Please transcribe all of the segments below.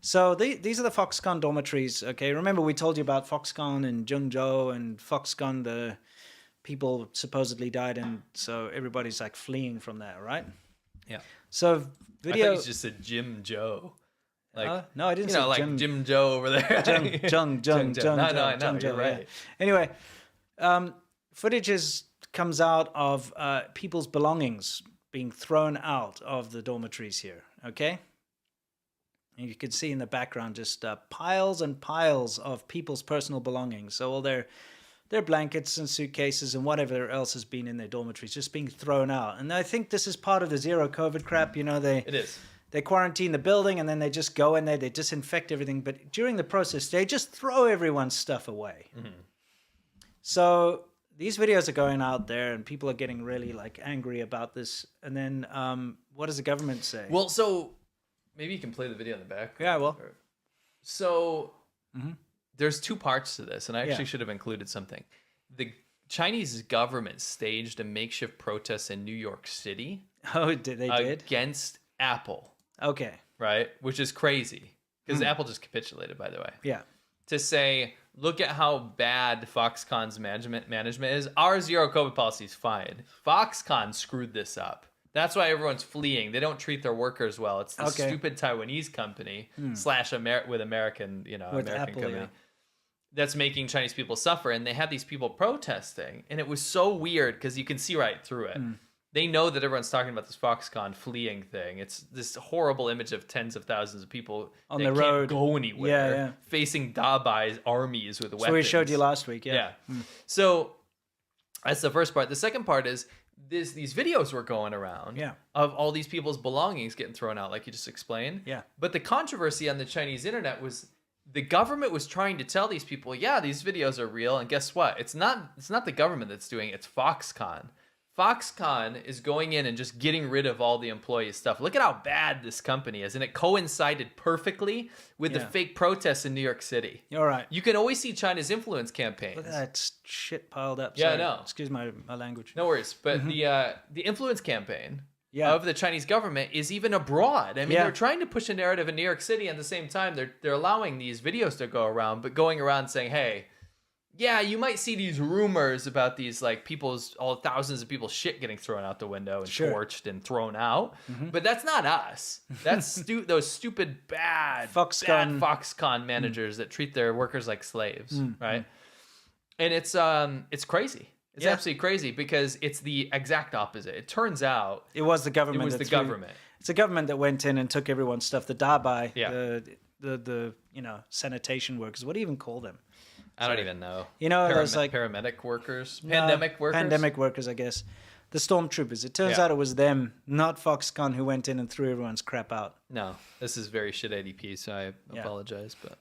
So these are the Foxconn dormitories. Okay, remember we told you about Foxconn and Zhengzhou and Foxconn. The people supposedly died, and so everybody's like fleeing from there, right? Yeah. So video. I thought you just said Jim Joe. Like no, I didn't say like Jim Joe over there. Jung. No, you're right. Anyway, footage comes out of people's belongings being thrown out of the dormitories here. Okay. And you can see in the background just piles and piles of people's personal belongings. So all their blankets and suitcases and whatever else has been in their dormitories just being thrown out. And I think this is part of the zero COVID crap. You know, it is. They quarantine the building and then they just go in there, they disinfect everything. But during the process, they just throw everyone's stuff away. Mm-hmm. So these videos are going out there and people are getting really like angry about this. And then what does the government say? Well, so maybe you can play the video in the back. Yeah, well. So there's two parts to this, and I actually should have included something. The Chinese government staged a makeshift protest in New York City. Oh, did they against Apple. Okay. Right? Which is crazy. Because Apple just capitulated, by the way. Yeah. To say, look at how bad Foxconn's management is. Our zero COVID policy is fine. Foxconn screwed this up. That's why everyone's fleeing. They don't treat their workers well. It's the stupid Taiwanese company slash with American, American Apple, company that's making Chinese people suffer. And they had these people protesting, and it was so weird because you can see right through it. They know that everyone's talking about this Foxconn fleeing thing. It's this horrible image of tens of thousands of people on the road, can't go anywhere, facing Dabai's armies with weapons. So we showed you last week, So that's the first part. The second part is these videos were going around of all these people's belongings getting thrown out, like you just explained. Yeah. But the controversy on the Chinese internet was the government was trying to tell these people, yeah, these videos are real, and guess what? It's not the government that's doing it, it's Foxconn. Foxconn is going in and just getting rid of all the employee stuff. Look at how bad this company is. And it coincided perfectly with the fake protests in New York City. All right. You can always see China's influence campaigns. Look at that shit piled up. Yeah, I know. Excuse my language. No worries. But the influence campaign of the Chinese government is even abroad. I mean, they're trying to push a narrative in New York City. At the same time, they're allowing these videos to go around, but going around saying, hey, yeah, you might see these rumors about these like thousands of people's shit getting thrown out the window and torched and thrown out, but that's not us. That's those stupid bad Foxconn managers that treat their workers like slaves, right? And it's crazy. It's absolutely crazy because it's the exact opposite. It turns out it was the government. It was the government. It's the government that went in and took everyone's stuff. The Dabai, the sanitation workers. What do you even call them? I don't even know. Those like paramedic workers, pandemic workers. Pandemic workers, I guess. The stormtroopers. It turns out it was them, not Foxconn, who went in and threw everyone's crap out. No, this is very shit ADP, so I apologize, but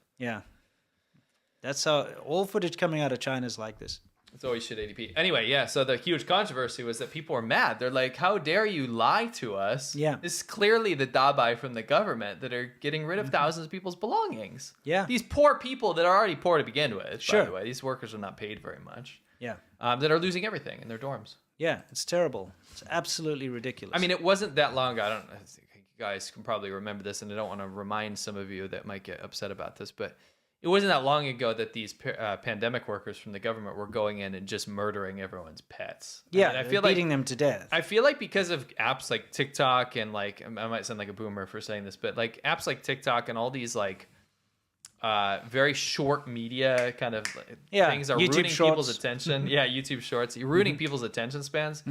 that's how all footage coming out of China is like this. It's always shit ADP. Anyway, so the huge controversy was that people were mad. They're like, how dare you lie to us? Yeah. This is clearly the Dabai from the government that are getting rid of thousands of people's belongings. Yeah. These poor people that are already poor to begin with, by the way. These workers are not paid very much. Yeah. That are losing everything in their dorms. Yeah, it's terrible. It's absolutely ridiculous. I mean, it wasn't that long ago. I think you guys can probably remember this, and I don't want to remind some of you that might get upset about this, but it wasn't that long ago that these pandemic workers from the government were going in and just murdering everyone's pets. Yeah, I feel beating them to death. I feel like because of apps like TikTok and like, I might sound like a boomer for saying this, but like apps like TikTok and all these like very short media kind of things are YouTube ruining shorts. People's attention. YouTube Shorts. You're ruining people's attention spans.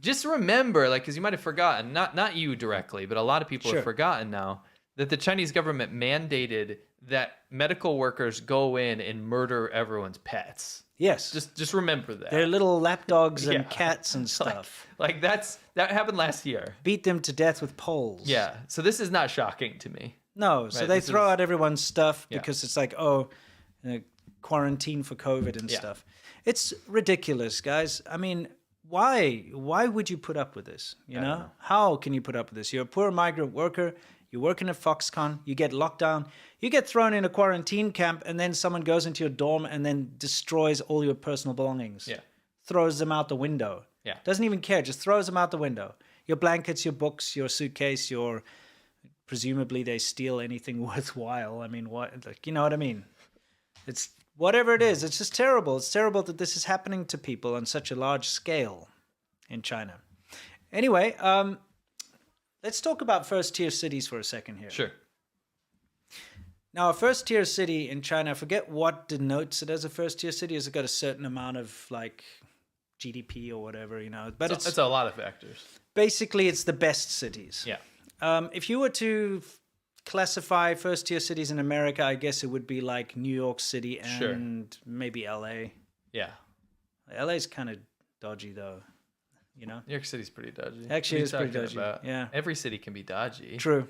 Just remember, like, because you might have forgotten, not you directly, but a lot of people have forgotten now, that the Chinese government mandated that medical workers go in and murder everyone's pets. Yes. Just remember that. They're little lapdogs and cats and stuff. Like that happened last year. Beat them to death with poles. Yeah. So this is not shocking to me. No. Right? So they throw out everyone's stuff because it's like, quarantine for COVID and stuff. It's ridiculous, guys. I mean, why would you put up with this? You know? How can you put up with this? You're a poor migrant worker. You're working at Foxconn, you get locked down, you get thrown in a quarantine camp, and then someone goes into your dorm and then destroys all your personal belongings. Yeah. Throws them out the window. Yeah. Doesn't even care, just throws them out the window. Your blankets, your books, your suitcase, your presumably they steal anything worthwhile. I mean, what, like, you know what I mean? It's whatever it is. It's just terrible. It's terrible that this is happening to people on such a large scale in China. Anyway, let's talk about first-tier cities for a second here. Sure. Now, a first-tier city in China, I forget what denotes it as a first-tier city. Has it got a certain amount of, like, GDP or whatever, you know? But it's a lot of factors. Basically, it's the best cities. Yeah. If you were to classify first-tier cities in America, I guess it would be like New York City and maybe LA. Yeah. LA's kind of dodgy, though. You know, New York City's pretty dodgy. Actually, it's pretty dodgy. About? Yeah, every city can be dodgy. True.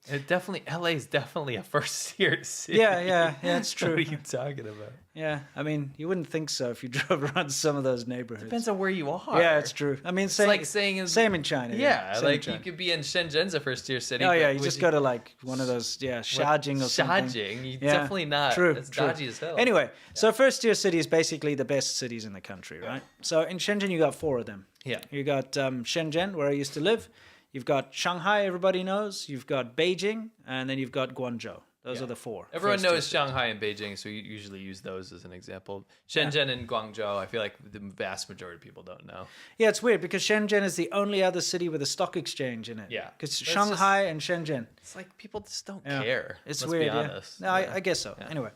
It definitely, LA is definitely a first-tier city. Yeah, it's true. What are you talking about? Yeah, I mean, you wouldn't think so if you drove around some of those neighborhoods. Depends on where you are. Yeah, it's true. I mean, it's like saying same in China. Yeah, like you could be in Shenzhen's a first-tier city. Oh yeah, you just go to like one of those Xiaojing or something. Xiaojing, definitely not. True. It's dodgy as hell. Anyway, so first-tier city is basically the best cities in the country, right? So in Shenzhen, you got 4 of them. Yeah. You got Shenzhen, where I used to live. You've got Shanghai, everybody knows. You've got Beijing, and then you've got Guangzhou. Those are the 4. Everyone knows Shanghai and Beijing, so you usually use those as an example. Shenzhen and Guangzhou, I feel like the vast majority of people don't know. Yeah, it's weird because Shenzhen is the only other city with a stock exchange in it. Yeah. Because Shanghai and Shenzhen. It's like people just don't care. It's Let's weird, be honest. No, I guess so. Yeah. Anyway,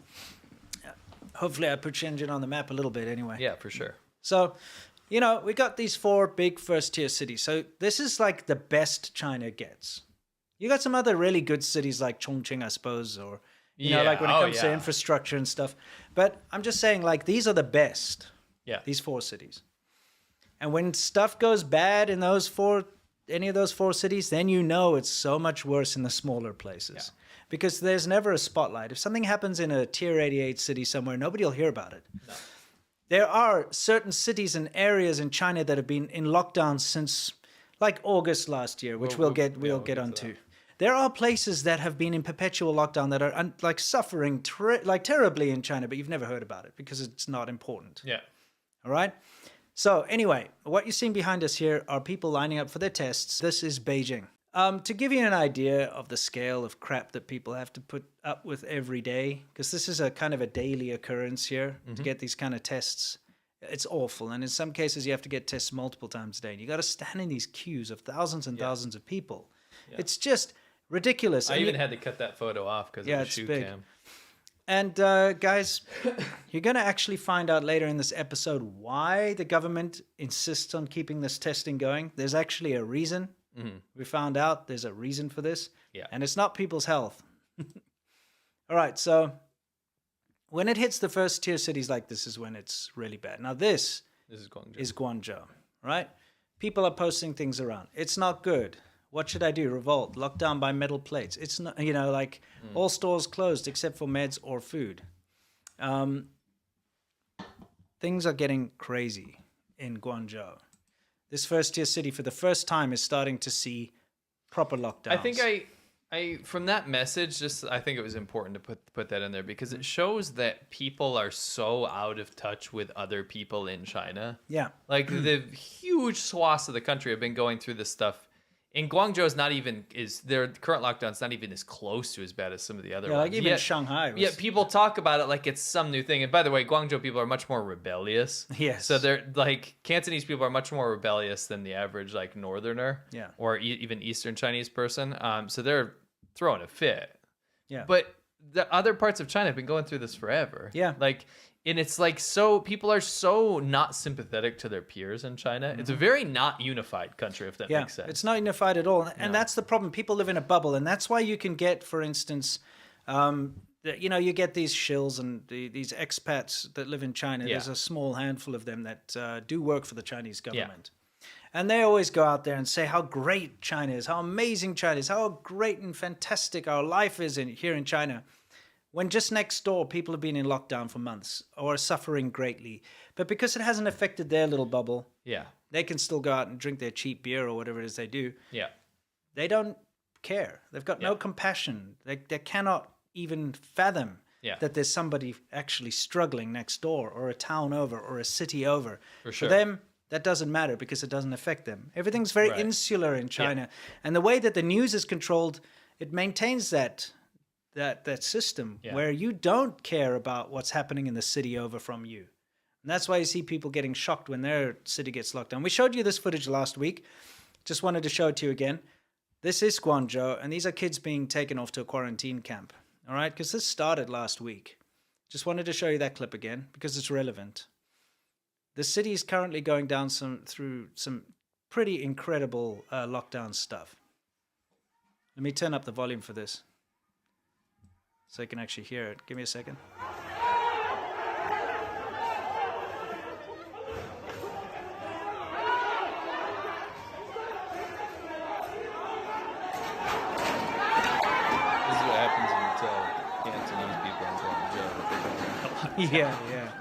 hopefully I put Shenzhen on the map a little bit anyway. Yeah, for sure. So, you know, we got these 4 big first-tier cities. So this is like the best China gets. You got some other really good cities like Chongqing, I suppose, or, you know, like when it comes to infrastructure and stuff. But I'm just saying, like, these are the best. Yeah. These 4 cities. And when stuff goes bad in any of those 4 cities, then you know it's so much worse in the smaller places. Yeah. Because there's never a spotlight. If something happens in a tier 88 city somewhere, nobody will hear about it. No. There are certain cities and areas in China that have been in lockdown since like August last year, which we'll get onto. There are places that have been in perpetual lockdown that are like suffering terribly in China, but you've never heard about it because it's not important. Yeah. All right. So anyway, what you're seeing behind us here are people lining up for their tests. This is Beijing. To give you an idea of the scale of crap that people have to put up with every day, because this is a kind of a daily occurrence here to get these kind of tests. It's awful. And in some cases, you have to get tests multiple times a day. And you got to stand in these queues of thousands and thousands of people. Yeah. It's just ridiculous. I even had to cut that photo off because of the shoe cam. And guys, you're going to actually find out later in this episode why the government insists on keeping this testing going. There's actually a reason. Mm-hmm. We found out there's a reason for this. Yeah. And it's not people's health. All right. So when it hits the first tier cities like this is when it's really bad. Now this is Guangzhou, right? People are posting things around. It's not good. What should I do? Revolt. Locked down by metal plates. It's not, you know, like all stores closed except for meds or food. Things are getting crazy in Guangzhou. This first tier city for the first time is starting to see proper lockdowns. I think I from that message, I think it was important to put that in there because it shows that people are so out of touch with other people in China. Yeah. Like the huge swaths of the country have been going through this stuff. In Guangzhou, their current lockdown's not even as close to as bad as some of the other ones. Like even Shanghai. Yeah, people talk about it like it's some new thing. And by the way, Guangzhou people are much more rebellious. Yes. So they're like Cantonese people are much more rebellious than the average like northerner. Yeah. Or even Eastern Chinese person. So they're throwing a fit. Yeah. But the other parts of China have been going through this forever. Yeah. And it's like people are so not sympathetic to their peers in China. Mm-hmm. It's a very not unified country, if that makes sense. It's not unified at all. And that's the problem. People live in a bubble. And that's why you can get, for instance, you get these shills and these expats that live in China. Yeah. There's a small handful of them that do work for the Chinese government. Yeah. And they always go out there and say how great China is, how amazing China is, how great and fantastic our life is here in China. When just next door, people have been in lockdown for months or are suffering greatly. But because it hasn't affected their little bubble, they can still go out and drink their cheap beer or whatever it is they do. Yeah. They don't care. They've got no compassion. They cannot even fathom that there's somebody actually struggling next door or a town over or a city over. For sure. For them, that doesn't matter because it doesn't affect them. Everything's very insular in China. Yeah. And the way that the news is controlled it maintains that system where you don't care about what's happening in the city over from you. And that's why you see people getting shocked when their city gets locked down. We showed you this footage last week. Just wanted to show it to you again. This is Guangzhou, and these are kids being taken off to a quarantine camp. All right, because this started last week. Just wanted to show you that clip again because it's relevant. The city is currently going down through some pretty incredible lockdown stuff. Let me turn up the volume for this so you can actually hear it. Give me a second. This is what happens when you tell Cantonese people in Guangzhou that they don't know. Yeah.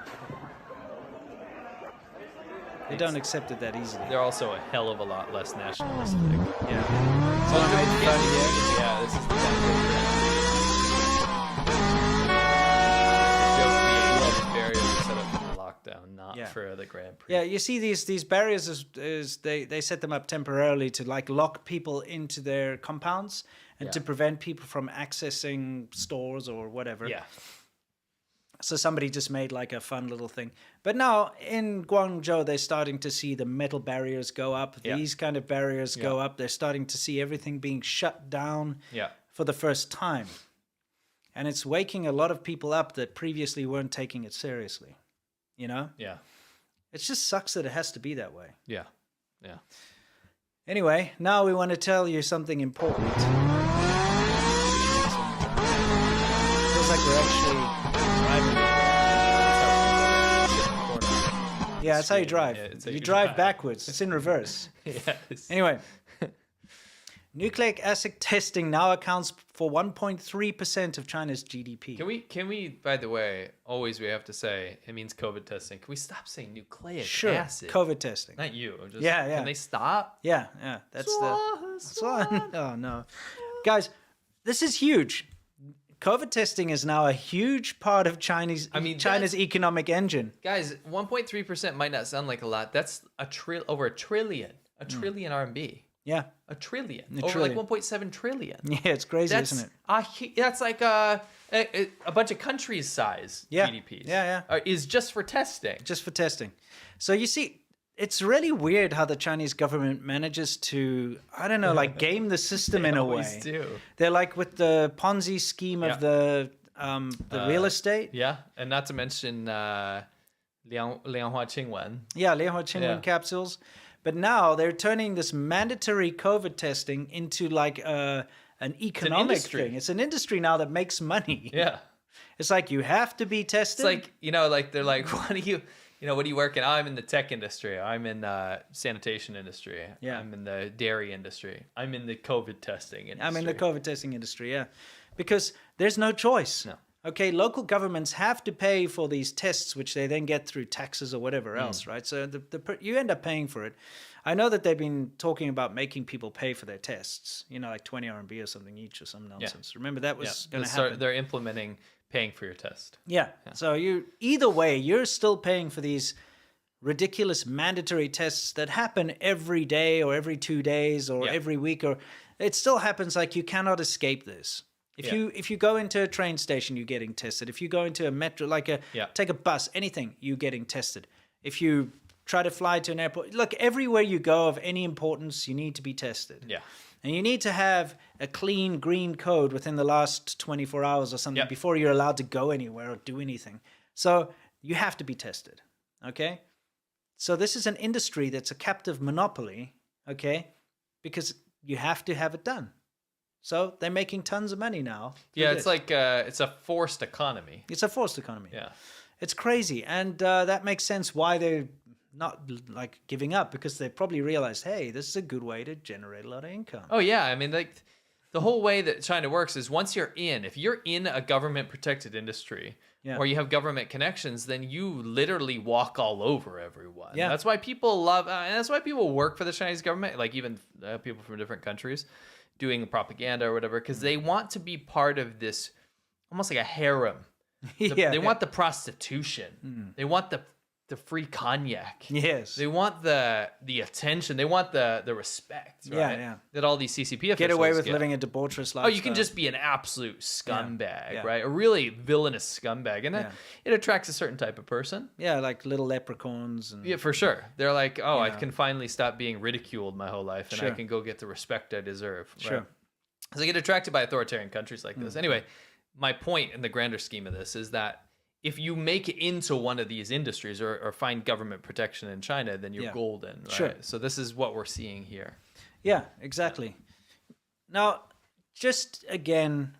They don't accept it that easily. They're also a hell of a lot less nationalistic. Yeah. So yeah, this is the kind of barriers are set up for the lockdown, not for the Grand Prix. Yeah, you see these barriers is they set them up temporarily to like lock people into their compounds and to prevent people from accessing stores or whatever. Yeah. So somebody just made like a fun little thing. But now in Guangzhou, they're starting to see the metal barriers go up. Yeah. These kind of barriers go up. They're starting to see everything being shut down for the first time. And it's waking a lot of people up that previously weren't taking it seriously. You know? Yeah. It just sucks that it has to be that way. Yeah. Anyway, now we want to tell you something important. Feels like we're actually... Yeah, that's how you drive. Yeah, you drive backwards. It's in reverse. Yes. Anyway, nucleic acid testing now accounts for 1.3% of China's GDP. Can we? By the way, always we have to say it means COVID testing. Can we stop saying nucleic acid? COVID testing. Not you. Just, yeah. Can they stop? Yeah. That's Swan. Oh no, guys, this is huge. COVID testing is now a huge part of China's economic engine. Guys, 1.3% might not sound like a lot. That's over a trillion RMB. Yeah. A trillion. A over trillion. like 1.7 trillion. Yeah, it's crazy, isn't it? That's like a bunch of countries' size GDPs. Yeah. Is just for testing. Just for testing. So you see, it's really weird how the Chinese government manages to, I don't know, like game the system in a way. They always do. They're like with the Ponzi scheme of the real estate. Yeah, and not to mention Lianghua Qingwen. Yeah, Lianghua Qingwen capsules. But now they're turning this mandatory COVID testing into like an economic thing. It's an industry now that makes money. Yeah. It's like you have to be tested. It's like, they're like, what do you work in? I'm in the tech industry. I'm in sanitation industry. Yeah. I'm in the dairy industry. I'm in the COVID testing industry. I'm in the COVID testing industry, yeah. Because there's no choice. No. Okay, local governments have to pay for these tests, which they then get through taxes or whatever else, right? So you end up paying for it. I know that they've been talking about making people pay for their tests, like 20 RMB or something each or some nonsense. Yeah. Remember, that was going to happen. They're implementing paying for your test. Yeah. So either way, you're still paying for these ridiculous mandatory tests that happen every day or every 2 days or every week, or it still happens. Like, you cannot escape this. If you go into a train station, you're getting tested. If you go into a metro, take a bus, anything, you're getting tested. If you try to fly to an airport, look, everywhere you go of any importance, you need to be tested. Yeah. And you need to have a clean green code within the last 24 hours or something before you're allowed to go anywhere or do anything. So you have to be tested, okay? So this is an industry that's a captive monopoly, okay? Because you have to have it done. So they're making tons of money now. Yeah, it's like it's a forced economy. It's a forced economy. Yeah. It's crazy. And that makes sense why they're not like giving up, because they probably realized, hey, this is a good way to generate a lot of income. Oh, yeah. I mean, like the whole way that China works is if you're in a government protected industry or you have government connections, then you literally walk all over everyone. Yeah. That's why people and that's why people work for the Chinese government, like even people from different countries doing propaganda or whatever, because they want to be part of this, almost like a harem. They want the prostitution. They want the the free cognac. Yes. They want the attention. They want the respect, right? That all these CCP officials get away with living a debaucherous lifestyle. Oh, you can just be an absolute scumbag, right? A really villainous scumbag. And it attracts a certain type of person. Yeah, like little leprechauns. And, yeah, for sure. They're like, oh, I can finally stop being ridiculed my whole life, and I can go get the respect I deserve. Right? Sure. So they get attracted by authoritarian countries like this. Anyway, my point in the grander scheme of this is that if you make it into one of these industries or find government protection in China, then you're golden, right? Sure. So this is what we're seeing here. Yeah, exactly. Now, just again,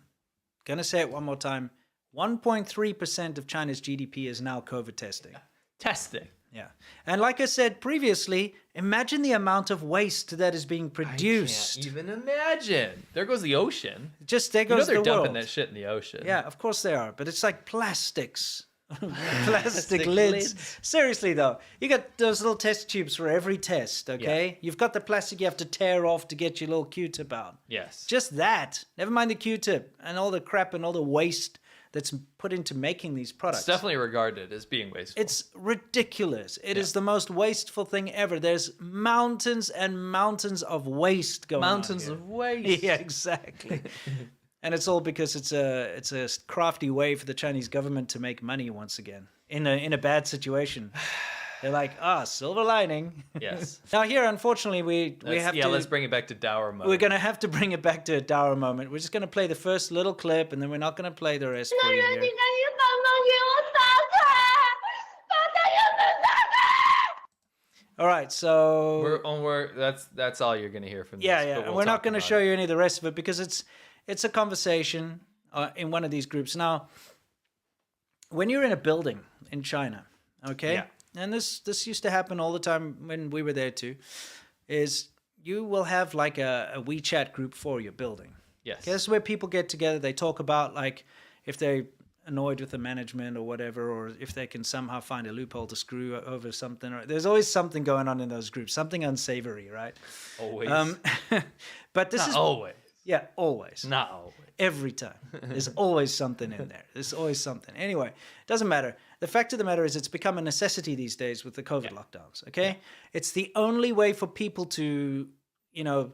gonna say it one more time, 1.3% of China's GDP is now COVID testing. Testing. Yeah. And like I said previously, imagine the amount of waste that is being produced. I can't even imagine. There goes the ocean. Just there goes the world. They're dumping that shit in the ocean. Yeah, of course they are. But it's like plastics. Plastic lids. Seriously, though. You got those little test tubes for every test, okay? Yeah. You've got the plastic you have to tear off to get your little Q-tip out. Yes. Just that. Never mind the Q-tip and all the crap and all the waste that's put into making these products. It's definitely regarded as being wasteful. It's ridiculous. It is the most wasteful thing ever. There's mountains and mountains of waste going on. Mountains of waste. Yeah, exactly. And it's all because it's a crafty way for the Chinese government to make money once again in a bad situation. They're like, silver lining. Yes. Now here, unfortunately, we have to... Yeah, let's bring it back to dour mode. We're going to have to bring it back to a dour moment. We're just going to play the first little clip, and then we're not going to play the rest for you here. All right, so... That's all you're going to hear from this. Yeah, and we're not going to show you any of the rest of it because it's a conversation in one of these groups. Now, when you're in a building in China, okay? Yeah. And this used to happen all the time when we were there too, is you will have like a WeChat group for your building. Yes. Okay, this is where people get together. They talk about like if they're annoyed with the management or whatever, or if they can somehow find a loophole to screw over something. Or there's always something going on in those groups, something unsavory, right? Always. But this Not is always. Yeah, always. Not always. Every time. There's always something in there. There's always something. Anyway, doesn't matter. The fact of the matter is it's become a necessity these days with the COVID lockdowns, okay? Yeah. It's the only way for people to,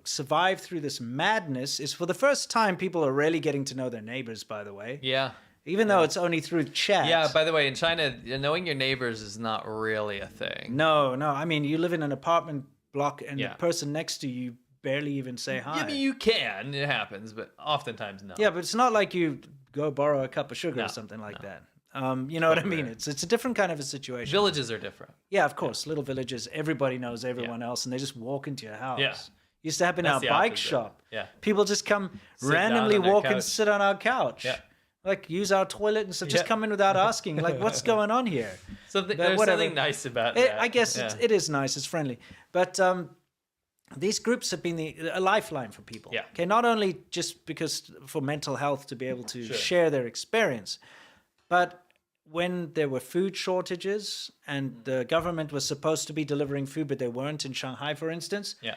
survive through this madness is for the first time people are really getting to know their neighbors, by the way. Yeah. Even though it's only through chat. Yeah, by the way, in China, knowing your neighbors is not really a thing. No. I mean, you live in an apartment block and the person next to you barely even say hi. I mean, you can. It happens, but oftentimes no. Yeah, but it's not like you go borrow a cup of sugar or something like that. You know what I mean? It's a different kind of a situation. Villages are different. Yeah, of course. Little villages, everybody knows everyone else, and they just walk into your house. Yeah. Used to happen in our bike shop. Yeah. People just come randomly walk and sit on our couch. Yeah. Like, use our toilet and stuff. Just come in without asking. Like, what's going on here? There's something nice about that. I guess it is nice. It's friendly. But these groups have been a lifeline for people. Yeah. Okay, not only just because for mental health to be able to share their experience, but when there were food shortages and the government was supposed to be delivering food, but they weren't in Shanghai, for instance. Yeah.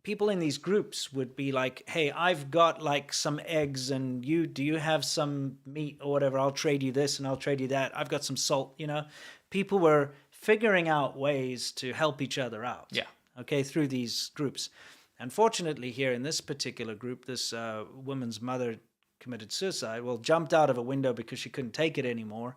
People in these groups would be like, hey, I've got like some eggs and do you have some meat or whatever? I'll trade you this and I'll trade you that. I've got some salt, People were figuring out ways to help each other out. Yeah. Okay, through these groups. Unfortunately, here in this particular group, this woman's mother committed suicide. Well, jumped out of a window because she couldn't take it anymore.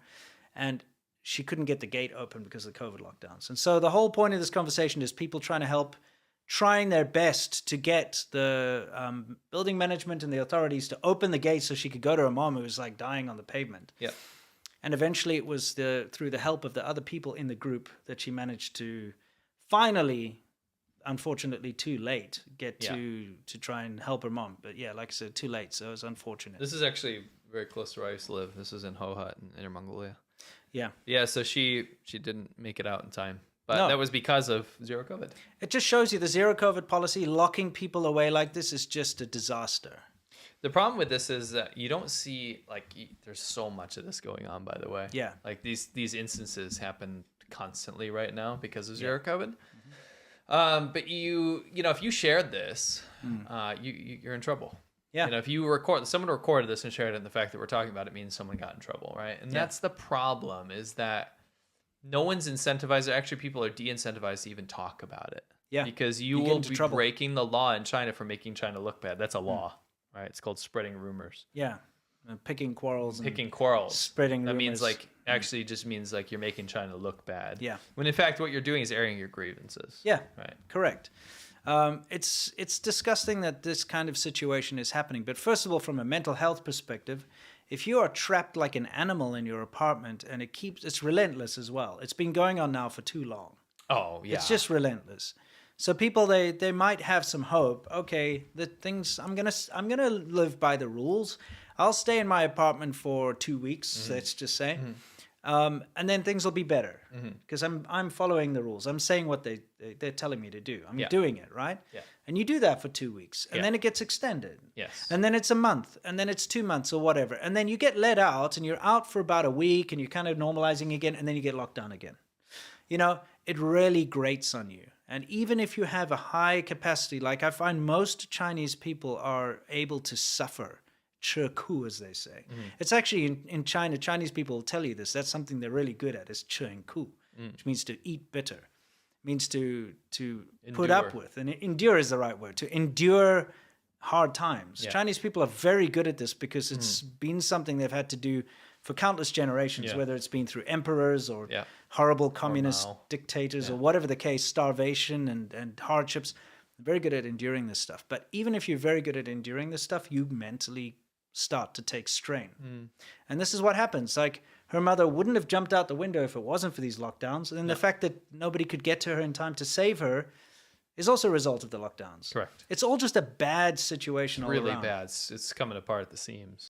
And she couldn't get the gate open because of the COVID lockdowns. And so the whole point of this conversation is people trying their best to get the building management and the authorities to open the gate so she could go to her mom who was like dying on the pavement. Yeah. And eventually it was through the help of the other people in the group that she managed to finally, unfortunately too late, get to try and help her mom. But yeah, like I said, too late, so it was unfortunate. This is actually very close to where I used to live. This is in Hohhot in Inner Mongolia. Yeah. Yeah, so she didn't make it out in time. But that was because of zero COVID. It just shows you the zero COVID policy, locking people away like this is just a disaster. The problem with this is that you don't see, there's so much of this going on, by the way. Yeah. Like these instances happen constantly right now because of zero COVID. Mm-hmm. But if you shared this, you're in trouble. Yeah. If someone recorded this and shared it, and the fact that we're talking about it means someone got in trouble, right? And that's the problem, is that no one's incentivized. Actually, people are de-incentivized to even talk about it. Yeah. Because you will be breaking the law in China for making China look bad. That's a law, right? It's called spreading rumors. Yeah. Picking quarrels. Spreading rumors. That means actually just means you're making China look bad. Yeah. When in fact, what you're doing is airing your grievances. Yeah. Right. Correct. It's disgusting that this kind of situation is happening. But first of all, from a mental health perspective, if you are trapped like an animal in your apartment and it's relentless as well. It's been going on now for too long. Oh, yeah. It's just relentless. So people, they might have some hope. Okay, I'm gonna live by the rules. I'll stay in my apartment for 2 weeks, let's just say. And then things will be better because I'm following the rules. I'm saying what they're telling me to do. I'm doing it, right? Yeah. And you do that for 2 weeks, and then it gets extended. Yes. And then it's a month, and then it's 2 months or whatever. And then you get let out, and you're out for about a week, and you're kind of normalizing again, and then you get locked down again. You know, it really grates on you. And even if you have a high capacity, like I find most Chinese people are able to suffer. 吃苦, as they say. It's actually in China, Chinese people will tell you this. That's something they're really good at, is 吃苦, which means to eat bitter. It means to put up with. And endure is the right word, to endure hard times. Yeah. Chinese people are very good at this because it's been something they've had to do for countless generations, whether it's been through emperors or horrible communist dictators or whatever the case, starvation and hardships. They're very good at enduring this stuff. But even if you're very good at enduring this stuff, you mentally start to take strain. And this is what happens. Like, her mother wouldn't have jumped out the window if it wasn't for these lockdowns. And then the fact that nobody could get to her in time to save her is also a result of the lockdowns. Correct. It's all just a bad situation all around. Really bad. It's coming apart at the seams.